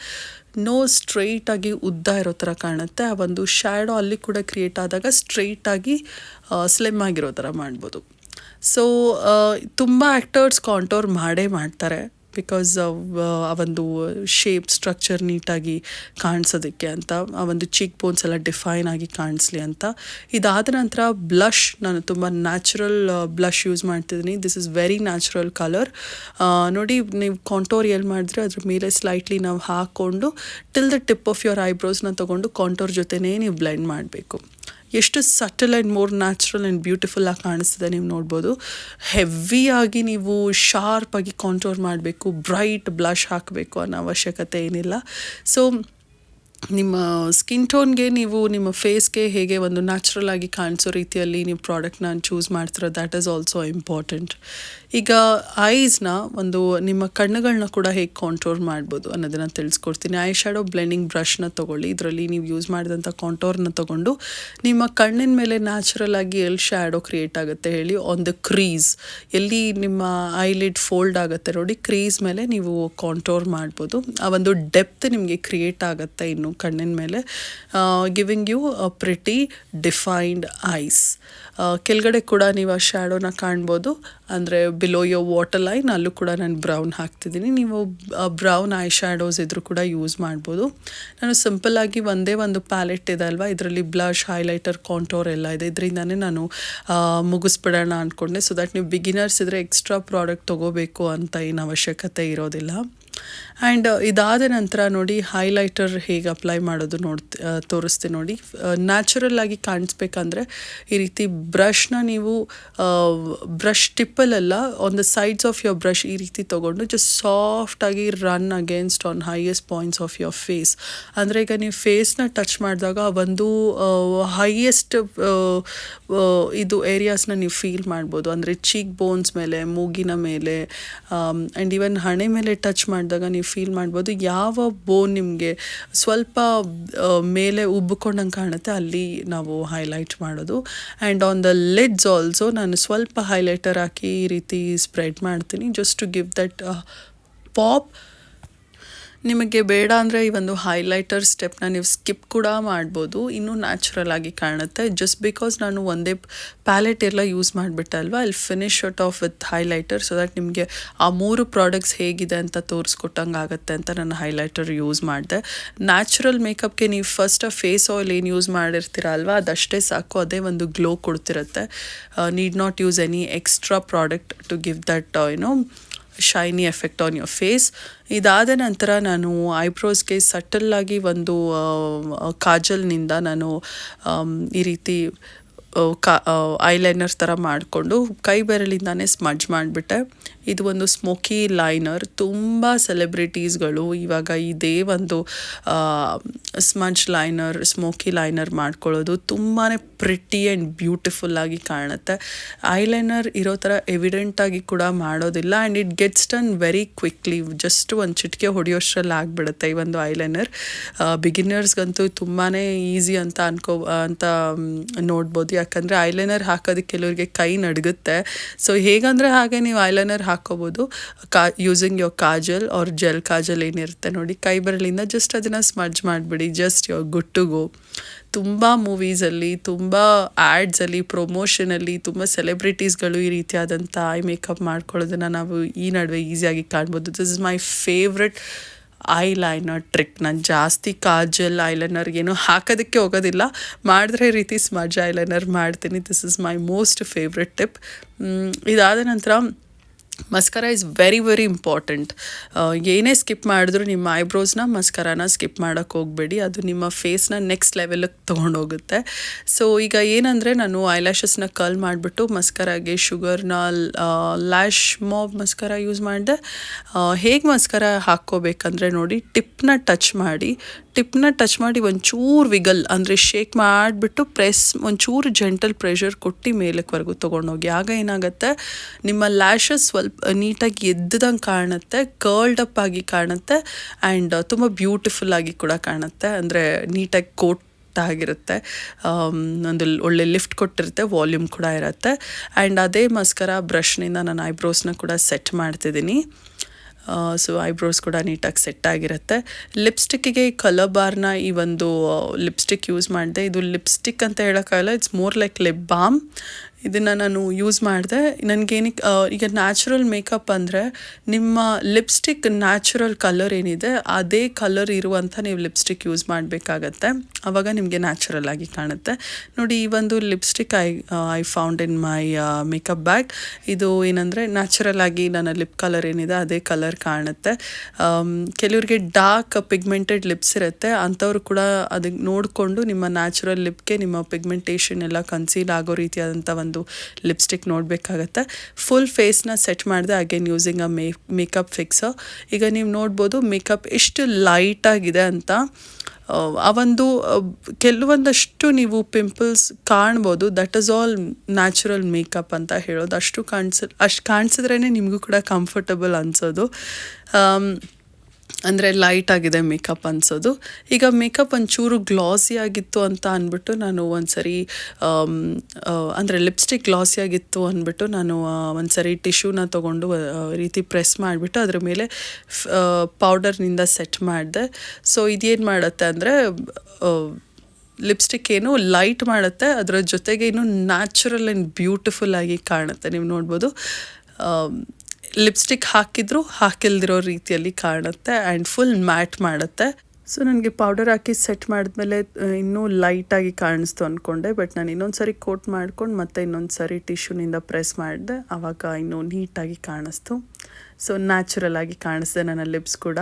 ನೋಸ್ ಸ್ಟ್ರೈಟಾಗಿ ಉದ್ದ ಇರೋ ಥರ ಕಾಣುತ್ತೆ. ಆ ಒಂದು ಶ್ಯಾಡೋ ಅಲ್ಲಿ ಕೂಡ ಕ್ರಿಯೇಟ್ ಆದಾಗ ಸ್ಟ್ರೈಟಾಗಿ ಸ್ಲಿಮ್ ಆಗಿರೋ ಥರ ಮಾಡ್ಬೋದು. ಸೊ ತುಂಬ ಆ್ಯಕ್ಟರ್ಸ್ ಕಾಂಟೋರ್ ಮಾಡ್ತಾರೆ, ಬಿಕಾಸ್ ಆ ಒಂದು ಶೇಪ್ ಸ್ಟ್ರಕ್ಚರ್ ನೀಟಾಗಿ ಕಾಣಿಸೋದಕ್ಕೆ ಅಂತ, ಆ ಒಂದು ಚೀಕ್ ಬೋನ್ಸ್ ಎಲ್ಲ ಡಿಫೈನ್ ಆಗಿ ಕಾಣಿಸ್ಲಿ ಅಂತ. ಇದಾದ ನಂತರ ಬ್ಲಷ್, ನಾನು ತುಂಬ ನ್ಯಾಚುರಲ್ ಬ್ಲಷ್ ಯೂಸ್ ಮಾಡ್ತಿದ್ದೀನಿ. This is very natural colour. ನೋಡಿ, ನೀವು ಕಾಂಟೋರ್ ಎಲ್ಲಿ ಮಾಡಿದ್ರೆ ಅದ್ರ ಮೇಲೆ ಸ್ಲೈಟ್ಲಿ ನಾವು ಹಾಕ್ಕೊಂಡು till the tip of your ಐಬ್ರೋಸ್ನ ತೊಗೊಂಡು ಕಾಂಟೋರ್ ಜೊತೆನೇ ನೀವು ಬ್ಲೆಂಡ್ ಮಾಡಬೇಕು. ಎಷ್ಟು subtle and more natural and ಬ್ಯೂಟಿಫುಲ್ಲಾಗಿ ಕಾಣಿಸ್ತದೆ ನೀವು ನೋಡ್ಬೋದು. ಹೆವಿಯಾಗಿ ನೀವು ಶಾರ್ಪಾಗಿ ಕಾಂಟೋರ್ ಮಾಡಬೇಕು, ಬ್ರೈಟ್ ಬ್ಲಷ್ ಹಾಕಬೇಕು ಅನ್ನೋ ಅವಶ್ಯಕತೆ ಏನಿಲ್ಲ. ಸೊ ನಿಮ್ಮ ಸ್ಕಿನ್ ಟೋನ್ಗೆ ನೀವು ನಿಮ್ಮ ಫೇಸ್ಗೆ ಹೇಗೆ ಒಂದು ನ್ಯಾಚುರಲ್ ಆಗಿ ಕಾಣಿಸೋ ರೀತಿಯಲ್ಲಿ ನೀವು ಪ್ರಾಡಕ್ಟ್ನ ಚೂಸ್ ಮಾಡ್ತಿರೋ, ದ್ಯಾಟ್ ಈಸ್ ಆಲ್ಸೋ ಇಂಪಾರ್ಟೆಂಟ್. ಈಗ ಐಸ್ನ ನಿಮ್ಮ ಕಣ್ಣುಗಳನ್ನ ಕೂಡ ಹೇಗೆ ಕಾಂಟೋರ್ ಮಾಡ್ಬೋದು ಅನ್ನೋದನ್ನು ತಿಳಿಸ್ಕೊಡ್ತೀನಿ. ಐ ಶ್ಯಾಡೋ ಬ್ಲೆಂಡಿಂಗ್ ಬ್ರಷ್ನ ತೊಗೊಳ್ಳಿ. ಇದರಲ್ಲಿ ನೀವು ಯೂಸ್ ಮಾಡಿದಂಥ ಕಾಂಟೋರ್ನ ತೊಗೊಂಡು ನಿಮ್ಮ ಕಣ್ಣಿನ ಮೇಲೆ ನ್ಯಾಚುರಲ್ ಆಗಿ ಎಲ್ಲಿ ಶ್ಯಾಡೋ ಕ್ರಿಯೇಟ್ ಆಗುತ್ತೆ ಹೇಳಿ, ಆನ್ ದ ಕ್ರೀಸ್ ಎಲ್ಲಿ ನಿಮ್ಮ ಐಲಿಡ್ ಫೋಲ್ಡ್ ಆಗುತ್ತೆ ನೋಡಿ, ಕ್ರೀಸ್ ಮೇಲೆ ನೀವು ಕಾಂಟೋರ್ ಮಾಡ್ಬೋದು. ಆ ಒಂದು ಡೆಪ್ತ್ ನಿಮಗೆ ಕ್ರಿಯೇಟ್ ಆಗುತ್ತೆ ಇನ್ನು ಕಣ್ಣಿನ ಮೇಲೆ, giving you a pretty defined eyes. ಕೆಳಗಡೆ ಕೂಡ ನೀವು ಆ ಶ್ಯಾಡೋನ ಕಾಣ್ಬೋದು, ಅಂದರೆ ಬಿಲೋ ಯೋರ್ ವಾಟರ್ ಲೈನ್ ಅಲ್ಲೂ ಕೂಡ ನಾನು ಬ್ರೌನ್ ಹಾಕ್ತಿದ್ದೀನಿ. ನೀವು ಬ್ರೌನ್ ಐ ಶ್ಯಾಡೋಸ್ ಇದ್ರೂ ಕೂಡ ಯೂಸ್ ಮಾಡ್ಬೋದು. ನಾನು ಸಿಂಪಲ್ಲಾಗಿ ಒಂದೇ ಒಂದು ಪ್ಯಾಲೆಟ್ ಇದೆ ಅಲ್ವಾ, ಇದರಲ್ಲಿ ಬ್ಲಷ್, ಹೈಲೈಟರ್, ಕಾಂಟೋರ್ ಎಲ್ಲ ಇದೆ. ಇದರಿಂದನೇ ನಾನು ಮುಗಿಸ್ಬಿಡೋಣ ಅಂದ್ಕೊಂಡೆ. ಸೊ ದ್ಯಾಟ್ ನೀವು ಬಿಗಿನರ್ಸ್ ಇದ್ದರೆ ಎಕ್ಸ್ಟ್ರಾ ಪ್ರಾಡಕ್ಟ್ ತೊಗೋಬೇಕು ಅಂತ ಏನು ಅವಶ್ಯಕತೆ ಇರೋದಿಲ್ಲ. ಆ್ಯಂಡ್ ಇದಾದ ನಂತರ ನೋಡಿ, ಹೈಲೈಟರ್ ಹೇಗೆ ಅಪ್ಲೈ ಮಾಡೋದು ತೋರಿಸ್ತೀನಿ ನೋಡಿ. ನ್ಯಾಚುರಲ್ ಆಗಿ ಕಾಣಿಸ್ಬೇಕಂದ್ರೆ ಈ ರೀತಿ ಬ್ರಷ್ನ ನೀವು ಬ್ರಷ್ ಟಿಪ್ಪಲ್ಲೆಲ್ಲ on the sides of your brush ಈ ರೀತಿ ತೊಗೊಂಡು ಜಸ್ಟ್ ಸಾಫ್ಟಾಗಿ run against on highest points of your face. ಅಂದರೆ ಈಗ ನೀವು ಫೇಸ್ನ ಟಚ್ ಮಾಡಿದಾಗ ಒಂದು ಹೈಯೆಸ್ಟ್ ಇದು ಏರಿಯಾಸ್ನ ನೀವು ಫೀಲ್ ಮಾಡ್ಬೋದು. ಅಂದರೆ ಚೀಕ್ ಬೋನ್ಸ್ ಮೇಲೆ, ಮೂಗಿನ ಮೇಲೆ, ಆ್ಯಂಡ್ ಈವನ್ ಹಣೆ ಮೇಲೆ ಟಚ್ ಮಾಡಿದಾಗ ನೀವು ಫೀಲ್ ಮಾಡ್ಬೋದು ಯಾವ ಬೋನ್ ನಿಮಗೆ ಸ್ವಲ್ಪ ಮೇಲೆ ಉಬ್ಬಿಕೊಂಡಂಗೆ ಕಾಣುತ್ತೆ ಅಲ್ಲಿ ನಾವು ಹೈಲೈಟ್ ಮಾಡೋದು. And on the lids also ನಾನು ಸ್ವಲ್ಪ ಹೈಲೈಟರ್ ಹಾಕಿ ಈ ರೀತಿ ಸ್ಪ್ರೆಡ್ ಮಾಡ್ತೀನಿ, just to give that pop. ನಿಮಗೆ ಬೇಡ ಅಂದರೆ ಈ ಒಂದು ಹೈಲೈಟರ್ ಸ್ಟೆಪ್ನ ನೀವು ಸ್ಕಿಪ್ ಕೂಡ ಮಾಡ್ಬೋದು, ಇನ್ನೂ ನ್ಯಾಚುರಲ್ ಆಗಿ ಕಾಣುತ್ತೆ. ಜಸ್ಟ್ ಬಿಕಾಸ್ ನಾನು ಒಂದೇ ಪ್ಯಾಲೆಟ್ ಎಲ್ಲ ಯೂಸ್ ಮಾಡಿಬಿಟ್ಟೆ ಅಲ್ವಾ, ಅಲ್ಲಿ finish it off with highlighter so that ನಿಮಗೆ ಆ 3 ಪ್ರಾಡಕ್ಟ್ಸ್ ಹೇಗಿದೆ ಅಂತ ತೋರಿಸ್ಕೊಟ್ಟಂಗೆ ಆಗುತ್ತೆ ಅಂತ ನಾನು ಹೈಲೈಟರ್ ಯೂಸ್ ಮಾಡಿದೆ. ನ್ಯಾಚುರಲ್ ಮೇಕಪ್ಗೆ ನೀವು ಫಸ್ಟ್ ಫೇಸ್ ಆಯಿಲ್ ಏನು ಯೂಸ್ ಮಾಡಿರ್ತೀರ ಅಲ್ವಾ, ಅದಷ್ಟೇ ಸಾಕು, ಅದೇ ಒಂದು ಗ್ಲೋ ಕೊಡ್ತಿರುತ್ತೆ. Need not use any extra product to give that shiny effect on your face. ಇದಾದ ನಂತರ ನಾನು ಐಬ್ರೋಸ್ಗೆ ಸಟಲ್ಲಾಗಿ ಒಂದು ಕಾಜಲ್ನಿಂದ ನಾನು ಈ ರೀತಿ ಐಲೈನರ್ ಥರ ಮಾಡಿಕೊಂಡು ಕೈ ಬೆರಳಿಂದಾನೇ ಸ್ಮಡ್ಜ್ ಮಾಡಿಬಿಟ್ಟೆ. ಇದು ಒಂದು ಸ್ಮೋಕಿ ಲೈನರ್. ತುಂಬ ಸೆಲೆಬ್ರಿಟೀಸ್ಗಳು ಇವಾಗ ಇದೇ ಒಂದು ಸ್ಮಡ್ಜ್ ಲೈನರ್, ಸ್ಮೋಕಿ ಲೈನರ್ ಮಾಡ್ಕೊಳ್ಳೋದು ತುಂಬಾ ಪ್ರಿಟಿ ಆ್ಯಂಡ್ ಬ್ಯೂಟಿಫುಲ್ಲಾಗಿ ಕಾಣುತ್ತೆ. ಐಲೈನರ್ ಇರೋ ಥರ ಎವಿಡೆಂಟಾಗಿ ಕೂಡ ಮಾಡೋದಿಲ್ಲ and it gets done very quickly. Just ಒಂದು ಚಿಟಿಕೆ ಹೊಡೆಯೋಷ್ಟರಲ್ಲಿ ಆಗಿಬಿಡುತ್ತೆ ಈ ಒಂದು ಐಲೈನರ್. ಬಿಗಿನರ್ಸ್ಗಂತೂ ತುಂಬಾ ಈಸಿ ಅಂತ ನೋಡ್ಬೋದು. ಯಾಕಂದರೆ ಐಲೈನರ್ ಹಾಕೋದಕ್ಕೆ ಕೆಲವರಿಗೆ ಕೈ ನಡುಗುತ್ತೆ. ಸೊ ಹೇಗಂದರೆ ಹಾಗೆ ನೀವು ಐಲೈನರ್ ಹಾಕ್ಕೋಬೋದು using your kajal or gel kajal ಏನಿರುತ್ತೆ ನೋಡಿ, ಕೈ ಬೆರಳಿಂದ ಜಸ್ಟ್ ಅದನ್ನು ಸ್ಮಡ್ಜ್ ಮಾಡಿಬಿಡಿ, just you're good to go. ತುಂಬ ಮೂವೀಸಲ್ಲಿ, ತುಂಬ ಆ್ಯಡ್ಸಲ್ಲಿ, ಪ್ರಮೋಷನಲ್ಲಿ ತುಂಬ ಸೆಲೆಬ್ರಿಟೀಸ್ಗಳು ಈ ರೀತಿಯಾದಂಥ ಐ ಮೇಕಪ್ ಮಾಡ್ಕೊಳ್ಳೋದನ್ನು ನಾವು ಈ ನಡುವೆ ಈಸಿಯಾಗಿ ಕಾಣ್ಬೋದು. This is my favourite eyeliner trick. ನಾನು ಜಾಸ್ತಿ ಕಾಜಲ್ ಐಲೈನರ್ ಏನು ಹಾಕೋದಕ್ಕೆ ಹೋಗೋದಿಲ್ಲ, ಮಾಡಿದ್ರೆ ಈ ರೀತಿ ಸ್ಮಡ್ಜ್ ಐಲೈನರ್ ಮಾಡ್ತೀನಿ. This is my most favourite tip. ಇದಾದ ನಂತರ ಮಸ್ಕರ ಇಸ್ ವೆರಿ ವೆರಿ ಇಂಪಾರ್ಟೆಂಟ್. ಏನೇ ಸ್ಕಿಪ್ ಮಾಡಿದ್ರು ನಿಮ್ಮ ಐಬ್ರೋಸ್ನ ಮಸ್ಕರಾನ ಸ್ಕಿಪ್ ಮಾಡೋಕ್ಕೆ ಹೋಗಬೇಡಿ, ಅದು ನಿಮ್ಮ ಫೇಸ್ನ ನೆಕ್ಸ್ಟ್ ಲೆವೆಲಿಗೆ ತೊಗೊಂಡೋಗುತ್ತೆ. ಸೊ ಈಗ ಏನಂದರೆ ನಾನು ಐಲ್ಯಾಶಸ್ನ ಕರ್ಲ್ ಮಾಡಿಬಿಟ್ಟು ಮಸ್ಕರಾಗೆ ಶುಗರ್ನ ಲ್ಯಾಶ್ ಮಾಬ್ ಮಸ್ಕರ ಯೂಸ್ ಮಾಡಿದೆ. ಹೇಗೆ ಮಸ್ಕರ ಹಾಕ್ಕೋಬೇಕಂದ್ರೆ ನೋಡಿ, ಟಿಪ್ನ ಟಚ್ ಮಾಡಿ ಒಂಚೂರು ವಿಗಲ್ ಅಂದರೆ ಶೇಕ್ ಮಾಡಿಬಿಟ್ಟು ಒಂಚೂರು ಜೆಂಟಲ್ ಪ್ರೆಷರ್ ಕೊಟ್ಟು ಮೇಲಕ್ವರೆಗೂ ತೊಗೊಂಡೋಗಿ. ಆಗ ಏನಾಗುತ್ತೆ, ನಿಮ್ಮ ಲ್ಯಾಶಸ್ ಸ್ವಲ್ಪ ನೀಟಾಗಿ ಎದ್ದಂಗೆ ಕಾಣುತ್ತೆ, ಕರ್ಲ್ಡ್ ಅಪ್ ಆಗಿ ಕಾಣುತ್ತೆ ಆ್ಯಂಡ್ ತುಂಬ ಬ್ಯೂಟಿಫುಲ್ಲಾಗಿ ಕೂಡ ಕಾಣುತ್ತೆ. ಅಂದರೆ ನೀಟಾಗಿ ಕೋಟ್ ಆಗಿರುತ್ತೆ, ಒಂದು ಒಳ್ಳೆ ಲಿಫ್ಟ್ ಕೊಟ್ಟಿರುತ್ತೆ, ವಾಲ್ಯೂಮ್ ಕೂಡ ಇರುತ್ತೆ. ಆ್ಯಂಡ್ ಅದೇ ಮಸ್ಕರ ಬ್ರಷ್ನಿಂದ ನಾನು ಐಬ್ರೋಸ್ನ ಕೂಡ ಸೆಟ್ ಮಾಡ್ತಿದ್ದೀನಿ. ಸೊ ಐಬ್ರೋಸ್ ಕೂಡ ನೀಟಾಗಿ ಸೆಟ್ ಆಗಿರುತ್ತೆ. ಲಿಪ್ಸ್ಟಿಕ್ಕಿಗೆ ಕಲರ್ ಬಾರ್ನ ಈ ಒಂದು ಲಿಪ್ಸ್ಟಿಕ್ ಯೂಸ್ ಮಾಡಿದೆ. ಇದು ಲಿಪ್ಸ್ಟಿಕ್ ಅಂತ ಹೇಳೋಕ್ಕಾಗಲ್ಲ, it's more like lip balm. ಇದನ್ನು ನಾನು ಯೂಸ್ ಮಾಡಿದೆ. ನನಗೇನಕ್ಕೆ ಈಗ ನ್ಯಾಚುರಲ್ ಮೇಕಪ್ ಅಂದರೆ ನಿಮ್ಮ ಲಿಪ್ಸ್ಟಿಕ್ ನ್ಯಾಚುರಲ್ ಕಲರ್ ಏನಿದೆ ಅದೇ ಕಲರ್ ಇರುವಂಥ ನೀವು ಲಿಪ್ಸ್ಟಿಕ್ ಯೂಸ್ ಮಾಡಬೇಕಾಗತ್ತೆ, ಆವಾಗ ನಿಮಗೆ ನ್ಯಾಚುರಲ್ ಆಗಿ ಕಾಣುತ್ತೆ. ನೋಡಿ, ಈ ಒಂದು lipstick I found in my makeup bag. ಇದು ಏನಂದರೆ ನ್ಯಾಚುರಲ್ ಆಗಿ ನನ್ನ ಲಿಪ್ ಕಲರ್ ಏನಿದೆ ಅದೇ ಕಲರ್ ಕಾಣುತ್ತೆ. ಕೆಲವ್ರಿಗೆ ಡಾರ್ಕ್ ಪಿಗ್ಮೆಂಟೆಡ್ ಲಿಪ್ಸ್ ಇರುತ್ತೆ, ಅಂಥವ್ರು ಕೂಡ ಅದಕ್ಕೆ ನೋಡಿಕೊಂಡು ನಿಮ್ಮ ನ್ಯಾಚುರಲ್ ಲಿಪ್ಗೆ ನಿಮ್ಮ ಪಿಗ್ಮೆಂಟೇಷನ್ ಎಲ್ಲ ಕನ್ಸೀಲ್ ಆಗೋ ರೀತಿಯಾದಂಥ ಒಂದು ಲಿಪ್ಸ್ಟಿಕ್ ನೋಡಬೇಕಾಗತ್ತೆ. ಫುಲ್ ಫೇಸ್ನ ಸೆಟ್ ಮಾಡಿದೆ again using a makeup fixer. ಈಗ ನೀವು ನೋಡ್ಬೋದು ಮೇಕಪ್ ಎಷ್ಟು ಲೈಟಾಗಿದೆ ಅಂತ. ಆ ಒಂದು ಕೆಲವೊಂದಷ್ಟು ನೀವು ಪಿಂಪಲ್ಸ್ ಕಾಣ್ಬೋದು, that is all natural makeup ಅಂತ ಹೇಳೋದು. ಅಷ್ಟು ಕಾಣಿಸಿದ್ರೇ ನಿಮಗೂ ಕೂಡ ಕಂಫರ್ಟಬಲ್ ಅನಿಸೋದು, ಅಂದರೆ ಲೈಟ್ ಆಗಿದೆ ಮೇಕಪ್ ಅನಿಸೋದು. ಈಗ ಮೇಕಪ್ ಒಂಚೂರು ಗ್ಲಾಸಿ ಆಗಿತ್ತು ಅಂತ ಅಂದ್ಬಿಟ್ಟು ನಾನು ಒಂದ್ಸರಿ ಅಂದರೆ ಲಿಪ್ಸ್ಟಿಕ್ ಗ್ಲಾಸಿ ಆಗಿತ್ತು ಅಂದ್ಬಿಟ್ಟು ನಾನು ಒಂದ್ಸರಿ ಟಿಶ್ಯೂನ ತೊಗೊಂಡು ರೀತಿ ಪ್ರೆಸ್ ಮಾಡಿಬಿಟ್ಟು ಅದ್ರ ಮೇಲೆ ಪೌಡರ್ನಿಂದ ಸೆಟ್ ಮಾಡಿದೆ. ಸೊ ಇದೇನು ಮಾಡುತ್ತೆ ಅಂದರೆ ಲಿಪ್ಸ್ಟಿಕ್ ಏನು ಲೈಟ್ ಮಾಡುತ್ತೆ, ಅದರ ಜೊತೆಗೆ ಏನು ನ್ಯಾಚುರಲ್ ಆ್ಯಂಡ್ ಬ್ಯೂಟಿಫುಲ್ ಆಗಿ ಕಾಣುತ್ತೆ. ನೀವು ನೋಡ್ಬೋದು, ಲಿಪ್ಸ್ಟಿಕ್ ಹಾಕಿಲ್ದಿರೋ ರೀತಿಯಲ್ಲಿ ಕಾಣುತ್ತೆ ಆ್ಯಂಡ್ ಫುಲ್ ಮ್ಯಾಟ್ ಮಾಡುತ್ತೆ. ಸೊ ನನಗೆ ಪೌಡರ್ ಹಾಕಿ ಸೆಟ್ ಮಾಡಿದ್ಮೇಲೆ ಇನ್ನೂ ಲೈಟಾಗಿ ಕಾಣಿಸ್ತು ಅಂದ್ಕೊಂಡೆ, ಬಟ್ ನಾನು ಇನ್ನೊಂದು ಸರಿ ಕೋಟ್ ಮಾಡ್ಕೊಂಡು ಮತ್ತೆ ಇನ್ನೊಂದು ಸರಿ ಟಿಶ್ಯೂನಿಂದ ಪ್ರೆಸ್ ಮಾಡಿದೆ, ಆವಾಗ ಇನ್ನೂ ನೀಟಾಗಿ ಕಾಣಿಸ್ತು. ಸೊ ನ್ಯಾಚುರಲ್ ಆಗಿ ಕಾಣಿಸ್ದೆ ನನ್ನ ಲಿಪ್ಸ್ ಕೂಡ.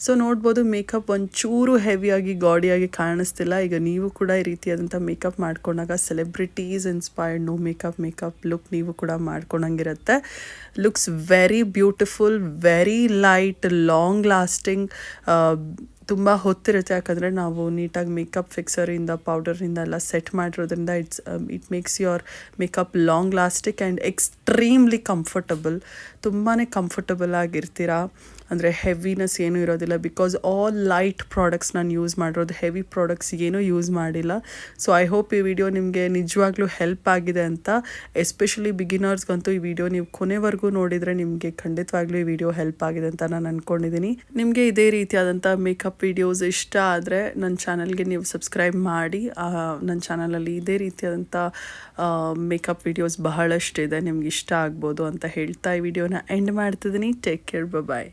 ಸೊ ನೋಡ್ಬೋದು, ಮೇಕಪ್ ಒಂಚೂರು ಹೆವಿಯಾಗಿ ಗಾಡಿಯಾಗಿ ಕಾಣಿಸ್ತಿಲ್ಲ. ಈಗ ನೀವು ಕೂಡ ಈ ರೀತಿಯಾದಂಥ ಮೇಕಪ್ ಮಾಡ್ಕೊಂಡಾಗ celebrities inspired no makeup look ನೀವು ಕೂಡ ಮಾಡ್ಕೊಂಡಂಗಿರುತ್ತೆ. Looks very beautiful, very light, long lasting, ತುಂಬ ಹೊತ್ತಿರುತ್ತೆ, ಯಾಕಂದರೆ ನಾವು ನೀಟಾಗಿ ಮೇಕಪ್ ಫಿಕ್ಸರಿಂದ ಪೌಡರಿಂದ ಎಲ್ಲ ಸೆಟ್ ಮಾಡಿರೋದ್ರಿಂದ it makes your makeup long lasting and extremely comfortable. ತುಂಬಾ ಕಂಫರ್ಟಬಲ್ ಆಗಿರ್ತೀರಾ, ಅಂದರೆ ಹೆವಿನೆಸ್ ಏನೂ ಇರೋದಿಲ್ಲ. ಬಿಕಾಸ್ ಆಲ್ ಲೈಟ್ ಪ್ರಾಡಕ್ಟ್ಸ್ ನಾನು ಯೂಸ್ ಮಾಡಿರೋದು, ಹೆವಿ ಪ್ರಾಡಕ್ಟ್ಸ್ ಏನೂ ಯೂಸ್ ಮಾಡಿಲ್ಲ. ಸೊ ಐ ಹೋಪ್ ಈ ವಿಡಿಯೋ ನಿಮಗೆ ನಿಜವಾಗ್ಲೂ ಹೆಲ್ಪ್ ಆಗಿದೆ ಅಂತ. ಎಸ್ಪೆಷಲಿ ಬಿಗಿನರ್ಸ್ಗಂತೂ ಈ ವಿಡಿಯೋ ನೀವು ಕೊನೆವರೆಗೂ ನೋಡಿದರೆ ನಿಮಗೆ ಖಂಡಿತವಾಗ್ಲೂ ಈ ವಿಡಿಯೋ ಹೆಲ್ಪ್ ಆಗಿದೆ ಅಂತ ನಾನು ಅಂದ್ಕೊಂಡಿದ್ದೀನಿ. ನಿಮಗೆ ಇದೇ ರೀತಿಯಾದಂಥ ಮೇಕಪ್ ವಿಡಿಯೋಸ್ ಇಷ್ಟ ಆದರೆ ನನ್ನ ಚಾನಲ್ಗೆ ನೀವು ಸಬ್ಸ್ಕ್ರೈಬ್ ಮಾಡಿ. ನನ್ನ ಚಾನಲಲ್ಲಿ ಇದೇ ರೀತಿಯಾದಂಥ ಮೇಕಪ್ ವಿಡಿಯೋಸ್ ಬಹಳಷ್ಟಿದೆ, ನಿಮ್ಗೆ ಇಷ್ಟ ಆಗ್ಬೋದು ಅಂತ ಹೇಳ್ತಾ ಈ ವಿಡಿಯೋನ ಎಂಡ್ ಮಾಡ್ತಿದ್ದೀನಿ. ಟೇಕ್ ಕೇರ್, ಬಾಯ್.